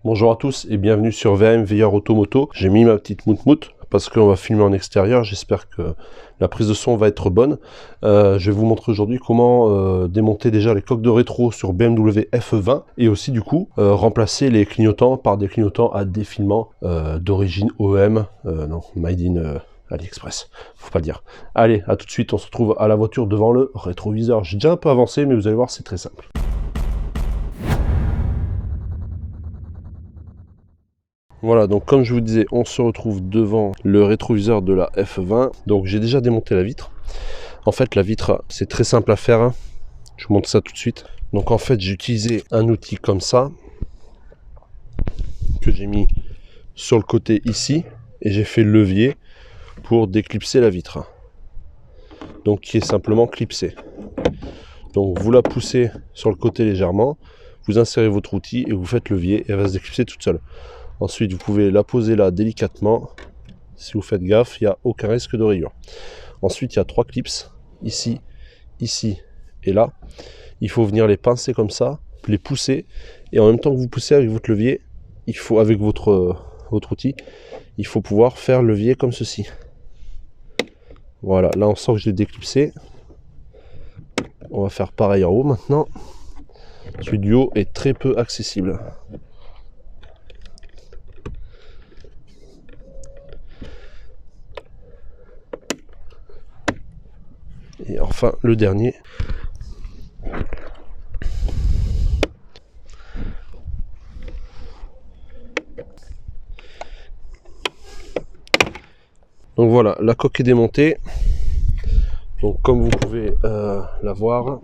Bonjour à tous et bienvenue sur VM Veilleur Automoto. J'ai mis ma petite mout-mout parce qu'on va filmer en extérieur. J'espère que la prise de son va être bonne. Je vais vous montrer aujourd'hui comment démonter déjà les coques de rétro sur BMW F20 et aussi du coup remplacer les clignotants par des clignotants à défilement d'origine OEM, non, Made in AliExpress, faut pas le dire. Allez, à tout de suite, on se retrouve à la voiture devant le rétroviseur. J'ai déjà un peu avancé mais vous allez voir, c'est très simple. Voilà, donc comme je vous disais, on se retrouve devant le rétroviseur de la F20. Donc j'ai déjà démonté la vitre. En fait, la vitre, c'est très simple à faire. Je vous montre ça tout de suite. Donc en fait, j'ai utilisé un outil comme ça, que j'ai mis sur le côté ici, et j'ai fait le levier pour déclipser la vitre. Donc qui est simplement clipsé. Donc vous la poussez sur le côté légèrement, vous insérez votre outil et vous faites levier, et elle va se déclipser toute seule. Ensuite, vous pouvez la poser là délicatement. Si vous faites gaffe, il n'y a aucun risque de rayure. Ensuite, il y a 3 clips, ici, ici et là. Il faut venir les pincer comme ça, les pousser. Et en même temps que vous poussez avec votre levier, il faut, avec votre outil, il faut pouvoir faire le levier comme ceci. Voilà, là on sent que je l'ai déclipsé. On va faire pareil en haut maintenant. Celui du haut est très peu accessible. Et enfin le dernier. Donc voilà, la coque est démontée. Donc comme vous pouvez la voir,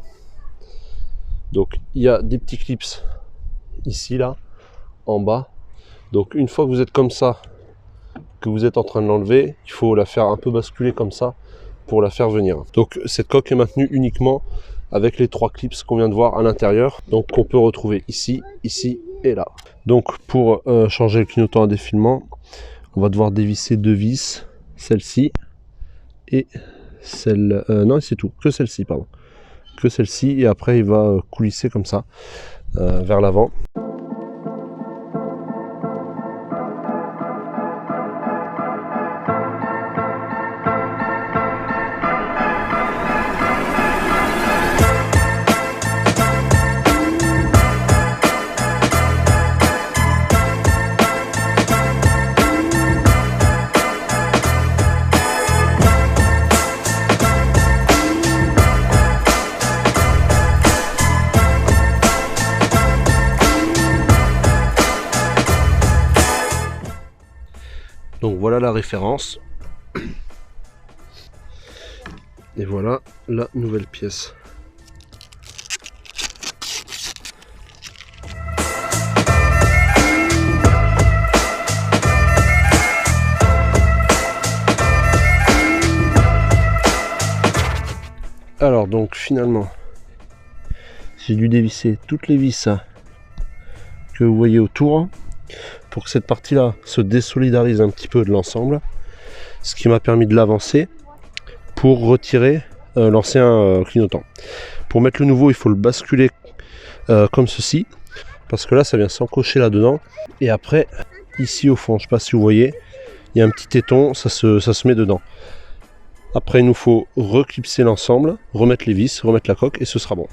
donc il y a des petits clips ici, là, en bas. Donc une fois que vous êtes comme ça, que vous êtes en train de l'enlever, il faut la faire un peu basculer comme ça pour la faire venir. Donc cette coque est maintenue uniquement avec les 3 clips qu'on vient de voir à l'intérieur, donc qu'on peut retrouver ici, ici et là. Donc pour changer le clignotant à défilement, on va devoir dévisser 2 vis, celle-ci et celle... non, c'est tout, que celle-ci, pardon. Que celle-ci, et après il va coulisser comme ça vers l'avant. Donc voilà la référence. Et voilà la nouvelle pièce. Alors donc finalement, j'ai dû dévisser toutes les vis que vous voyez autour, pour que cette partie-là se désolidarise un petit peu de l'ensemble, ce qui m'a permis de l'avancer pour retirer l'ancien clignotant. Pour mettre le nouveau, il faut le basculer comme ceci, parce que là, ça vient s'encocher là-dedans. Et après, ici au fond, je ne sais pas si vous voyez, il y a un petit téton, ça se met dedans. Après, il nous faut reclipser l'ensemble, remettre les vis, remettre la coque, et ce sera bon.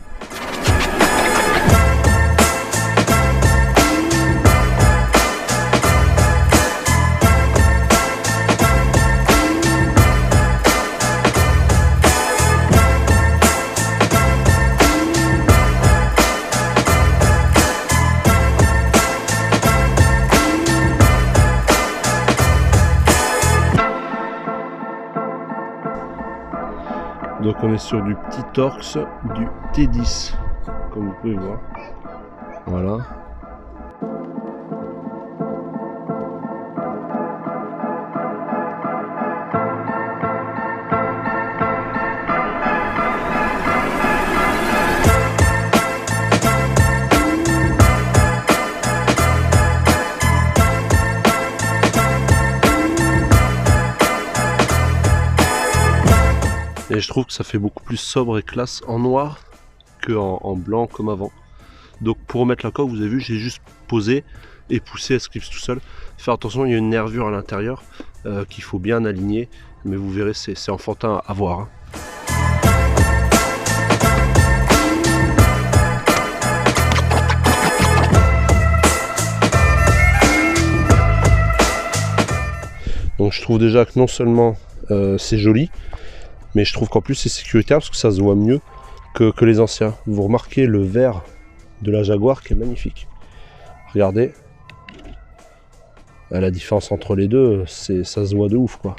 Donc on est sur du petit Torx, du T10, comme vous pouvez voir. Voilà. Et je trouve que ça fait beaucoup plus sobre et classe en noir que en blanc comme avant. Donc pour remettre la coque, vous avez vu, j'ai juste posé et pousser, elle se clipse tout seul. Faire attention, il y a une nervure à l'intérieur qu'il faut bien aligner, mais vous verrez, c'est enfantin à voir. Hein. Donc je trouve déjà que non seulement c'est joli, mais je trouve qu'en plus c'est sécuritaire parce que ça se voit mieux que les anciens. Vous remarquez le vert de la Jaguar qui est magnifique. Regardez. La différence entre les deux, ça se voit de ouf quoi.